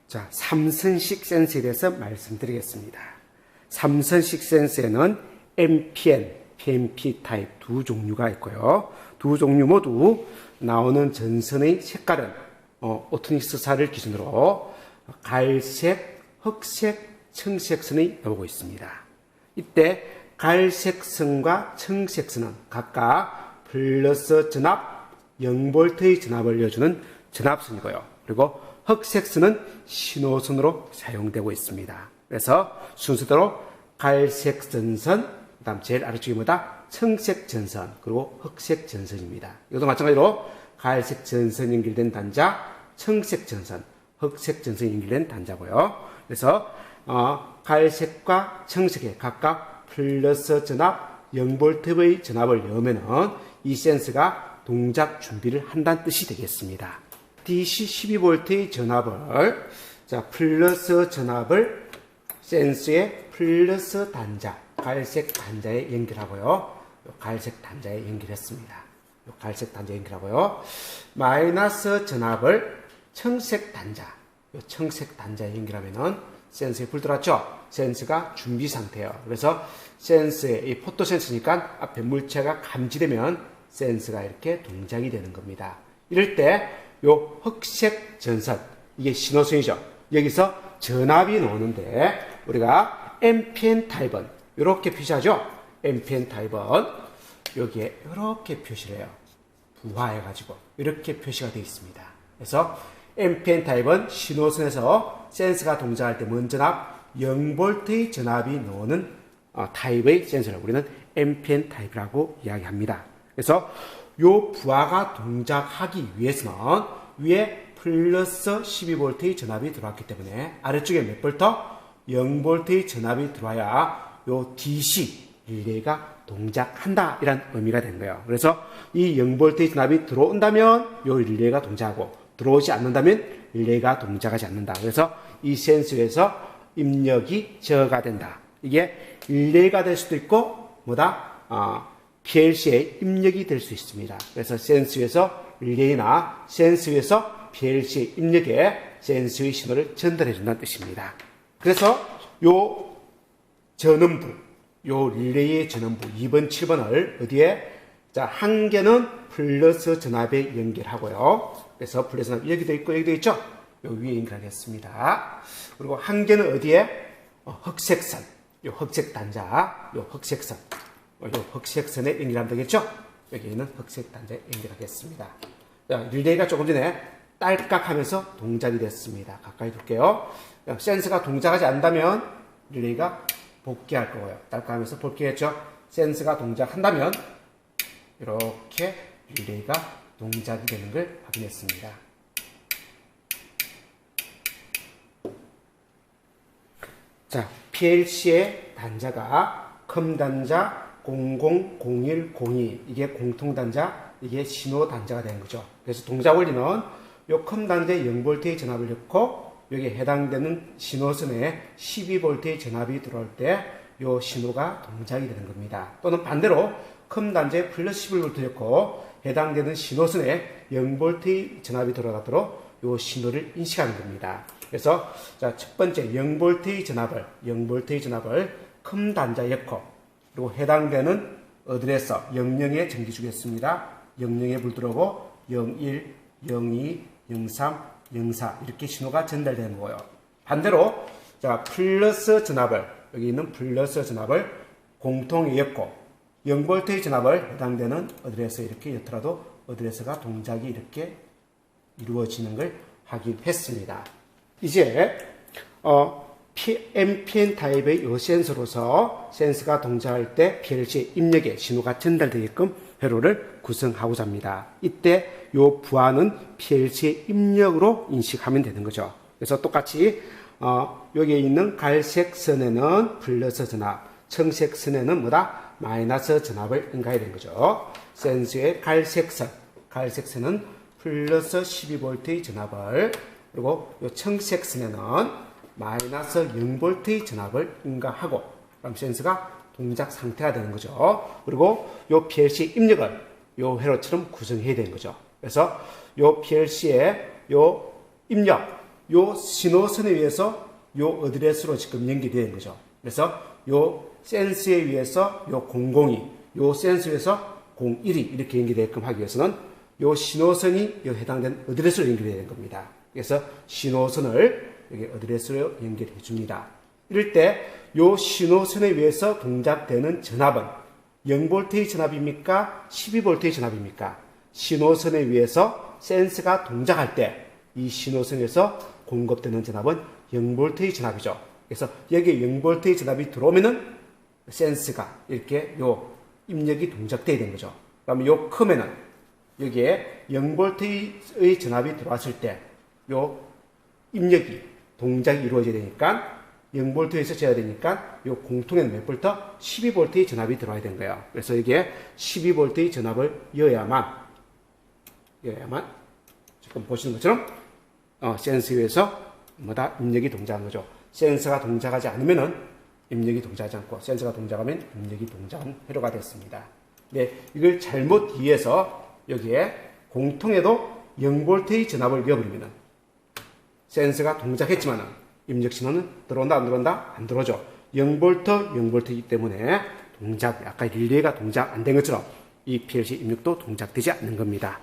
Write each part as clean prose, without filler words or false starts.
자, 삼선식 센서에 대해서 말씀드리겠습니다. 삼선식 센서에는 MPN, PNP 타입 두 종류가 있고요. 두 종류 모두 나오는 전선의 색깔은 오토닉스사를 기준으로 갈색, 흑색, 청색선이 나오고 있습니다. 이때 갈색선과 청색선은 각각 플러스 전압 0V의 전압을 이어주는 전압선이고요. 그리고 흑색선은 신호선으로 사용되고 있습니다. 그래서 순서대로 갈색 전선, 그 다음 제일 아래쪽이 뭐다? 청색 전선, 그리고 흑색 전선입니다. 이것도 마찬가지로 갈색 전선 연결된 단자, 청색 전선, 흑색 전선 연결된 단자고요. 그래서 갈색과 청색에 각각 플러스 전압 0V의 전압을 넣으면은 이 센서가 동작 준비를 한다는 뜻이 되겠습니다. DC 12V의 전압을, 자, 플러스 전압을 센서의 플러스 단자, 갈색 단자에 연결하고요. 갈색 단자에 연결했습니다. 갈색 단자에 연결하고요. 마이너스 전압을 청색 단자, 청색 단자에 연결하면은 센서에 불 들어왔죠? 센서가 준비 상태예요. 그래서 센서에, 이 포토 센서니까 앞에 물체가 감지되면 센서가 이렇게 동작이 되는 겁니다. 이럴 때 요 흑색 전선, 이게 신호선이죠. 여기서 전압이 나오는데 우리가 MPN 타입은 이렇게 표시하죠. MPN 타입은 여기에 이렇게 표시를 해요. 부화해가지고 이렇게 표시가 되어 있습니다. 그래서 MPN 타입은 신호선에서 센서가 동작할 때 먼 전압 0V의 전압이 나오는 타입의 센서를 우리는 MPN 타입이라고 이야기합니다. 그래서 요 부하가 동작하기 위해서는 위에 플러스 12V의 전압이 들어왔기 때문에 아래쪽에 몇 볼터? 0V의 전압이 들어와야 요 DC 릴레이가 동작한다 이란 의미가 된 거예요. 그래서 이 0V의 전압이 들어온다면 요 릴레이가 동작하고 들어오지 않는다면 릴레이가 동작하지 않는다. 그래서 이 센서에서 입력이 저하가 된다. 이게 릴레이가 될 수도 있고 뭐다? PLC에 입력이 될 수 있습니다. 그래서 센서에서 릴레이나 센서에서 PLC의 입력에 센서의 신호를 전달해 준다는 뜻입니다. 그래서 요 전원부, 요 릴레이의 전원부 2번, 7번을 어디에? 자, 한 개는 플러스 전압에 연결하고요. 그래서 플러스 전압 여기도 있고 여기도 있죠? 요 위에 연결하겠습니다. 그리고 한 개는 어디에? 흑색선, 요 흑색 단자, 요 흑색선. 요 흑색선에 연결하면 되겠죠? 여기 있는 흑색 단자에 연결하겠습니다. 자, 릴레이가 조금 전에 딸깍 하면서 동작이 됐습니다. 가까이 둘게요. 센서가 동작하지 않는다면 릴레이가 복귀할 거고요. 딸깍 하면서 복귀했죠? 센서가 동작한다면 이렇게 릴레이가 동작이 되는 걸 확인했습니다. 자, PLC의 단자가 컴 단자 000102 이게 공통단자, 이게 신호단자가 되는 거죠. 그래서 동작 원리는 요 컴 단자에 0V의 전압을 넣고 여기에 해당되는 신호선에 12V의 전압이 들어올 때 요 신호가 동작이 되는 겁니다. 또는 반대로 컴 단자에 플러스 11V 넣고 해당되는 신호선에 0V의 전압이 들어가도록 요 신호를 인식하는 겁니다. 그래서 자, 첫 번째 0V의 전압을 컴 단자에 넣고 그리고 해당되는 어드레서 00에 전기 주겠습니다. 00에 불 들어오고 01, 02, 03, 04 이렇게 신호가 전달되는 거예요. 반대로 자, 플러스 전압을 여기 있는 플러스 전압을 공통에 엮고 0V의 전압을 해당되는 어드레서에 이렇게 였더라도 어드레서가 동작이 이렇게 이루어지는 걸 확인했습니다. 이제 MPN 타입의 이 센서로서 센서가 동작할 때 PLC 입력에 신호가 전달되게끔 회로를 구성하고자 합니다. 이때 이 부하는 PLC의 입력으로 인식하면 되는 거죠. 그래서 똑같이 여기에 있는 갈색 선에는 플러스 전압, 청색 선에는 뭐다? 마이너스 전압을 응가해야 되는 거죠. 센서의 갈색선은 플러스 12V의 전압을 그리고 이 청색 선에는 마이너스 0V의 전압을 응가하고 그럼 센서가 동작 상태가 되는 거죠. 그리고 이 PLC 입력을 이 회로처럼 구성해야 되는 거죠. 그래서 이 PLC의 이 입력 요 신호선에 의해서 요 어드레스로 지금 연결이 되는 거죠. 그래서 요 센스에 의해서 요 002, 요 센스에 의해서 01이 이렇게 연결되게끔 하기 위해서는 요 신호선이 요 해당되는 어드레스로 연결이 되는 겁니다. 그래서 신호선을 여기 어드레스로 연결해 줍니다. 이럴 때 요 신호선에 의해서 동작되는 전압은 0V의 전압입니까? 12V의 전압입니까? 신호선에 의해서 센스가 동작할 때 이 신호선에서 공급되는 전압은 0V의 전압이죠. 그래서 여기에 0V의 전압이 들어오면은 센스가 이렇게 요 입력이 동작되게 된 거죠. 그다음에 요 컴에는 여기에 0V의 전압이 들어왔을 때 요 입력이 동작이 이루어져야 되니까 0V에서 재야 되니까 요 공통에는 몇 볼트? 12V의 전압이 들어와야 되는 거예요. 그래서 여기에 12V의 전압을 이어야만 지금 보시는 것처럼 센서에서 뭐다 입력이 동작하는 거죠. 센서가 동작하지 않으면은 입력이 동작하지 않고 센서가 동작하면 입력이 동작하는 회로가 됐습니다. 네, 이걸 잘못 이해해서 여기에 공통에도 0V의 전압을 이어버리면은 센서가 동작했지만은 입력 신호는 들어온다 안 들어온다? 안 들어오죠. 0V, 0V이기 때문에 동작, 아까 릴레이가 동작 안 된 것처럼 이 PLC 입력도 동작되지 않는 겁니다.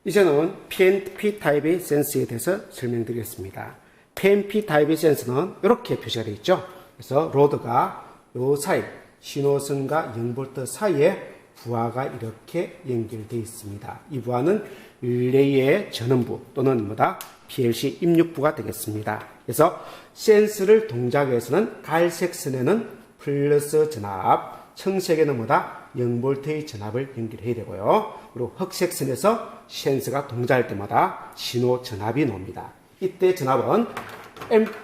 이제는 PNP 타입의 센서에 대해서 설명드리겠습니다. PNP 타입의 센서는 이렇게 표시가 되어 있죠. 그래서 로드가 요 사이, 신호선과 0V 사이에 부하가 이렇게 연결되어 있습니다. 이 부하는 릴레이의 전원부 또는 뭐다? PLC 입력부가 되겠습니다. 그래서 센서를 동작하기 위해서는 갈색 선에는 플러스 전압, 청색에는 뭐다? 0V의 전압을 연결해야 되고요. 그리고 흑색 선에서 센서가 동작할 때마다 신호 전압이 나옵니다. 이때 전압은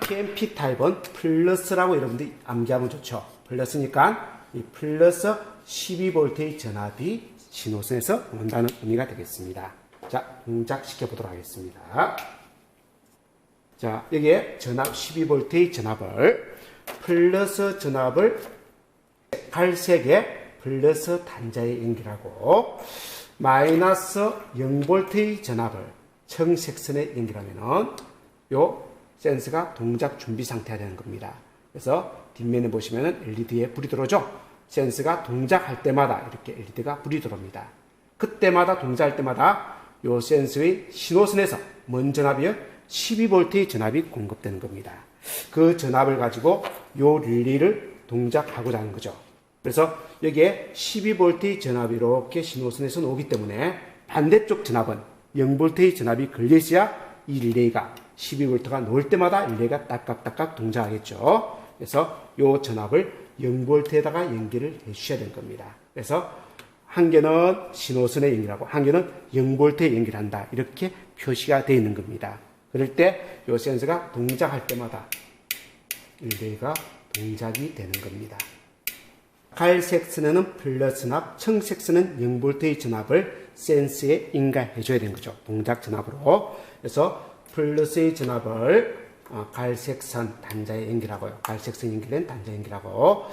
PNP 타입은 플러스라고 여러분들이 암기하면 좋죠. 플러스니까 이 플러스 12V의 전압이 신호선에서 온다는 의미가 되겠습니다. 자, 동작시켜 보도록 하겠습니다. 자, 여기에 전압 12V의 전압을 플러스 전압을 갈색에 플러스 단자에 연결하고 마이너스 0V의 전압을 청색선에 연결하면은 요 센서가 동작 준비 상태가 되는 겁니다. 그래서 뒷면에 보시면은 LED에 불이 들어오죠. 센서가 동작할 때마다 이렇게 LED가 불이 들어옵니다. 그때마다 동작할 때마다 요 센서의 신호선에서 뭔 전압이요? 12V의 전압이 공급되는 겁니다. 그 전압을 가지고 요 릴레이를 동작하고자 하는 거죠. 그래서 여기에 12V의 전압이 이렇게 신호선에서 나오기 때문에 반대쪽 전압은 0V의 전압이 걸려 있어야 이 릴레이가 12V가 나올 때마다 릴레이가 딱딱딱딱 동작하겠죠. 그래서 요 전압을 0V에다가 연결을 해 주셔야 되는 겁니다. 그래서 한 개는 신호선에 연결하고 한 개는 0V에 연결한다. 이렇게 표시가 되어 있는 겁니다. 그럴 때 요 센서가 동작할 때마다 릴레이가 동작이 되는 겁니다. 갈색 선에는 플러스 전압, 청색 선은 0V의 전압을 센서에 인가해 줘야 되는 거죠. 동작 전압으로. 그래서 플러스의 전압을 갈색 선 단자에 연결하고요. 갈색 선 연결된 단자에 연결하고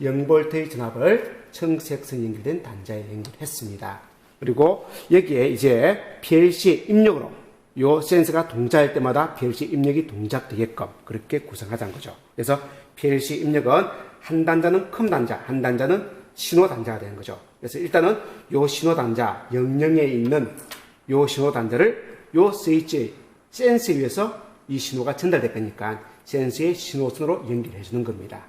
0V의 전압을 청색 선 연결된 단자에 연결했습니다. 그리고 여기에 이제 PLC 입력으로 요 센서가 동작할 때마다 PLC 입력이 동작되게끔 그렇게 구성하자는 거죠. 그래서 PLC 입력은 한 단자는 컴 단자, 한 단자는 신호 단자가 되는 거죠. 그래서 일단은 요 신호 단자, 영영에 있는 요 신호 단자를 요 스위치 센서에 의해서 이 신호가 전달되니까 센서의 신호선으로 연결해 주는 겁니다.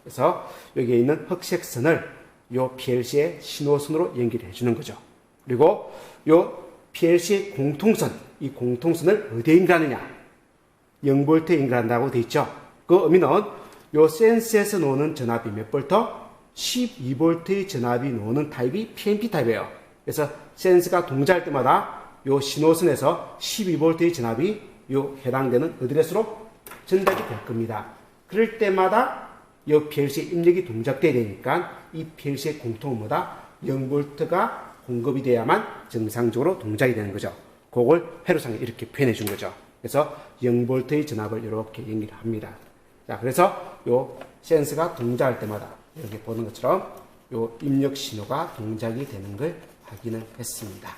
그래서 여기에 있는 흑색 선을 요 PLC의 신호선으로 연결해 주는 거죠. 그리고 요 PLC 공통선, 이 공통선을 어디에 연결하느냐? 0V에 연결한다고 되어 있죠. 그 의미는 요 센서에서 나오는 전압이 몇 볼트? 12V의 전압이 나오는 타입이 PNP 타입이에요. 그래서 센서가 동작할 때마다 요 신호선에서 12V의 전압이 요 해당되는 어드레스로 전달이 될 겁니다. 그럴 때마다 요 PLC 입력이 동작돼야 되니까 이 PLC의 공통은 뭐다? 0V가 공급이 돼야만 정상적으로 동작이 되는 거죠. 그걸 회로상에 이렇게 표현해 준 거죠. 그래서 0V의 전압을 이렇게 연결합니다. 자, 그래서 요 센서가 동작할 때마다 이렇게 보는 것처럼 요 입력 신호가 동작이 되는 걸 확인을 했습니다.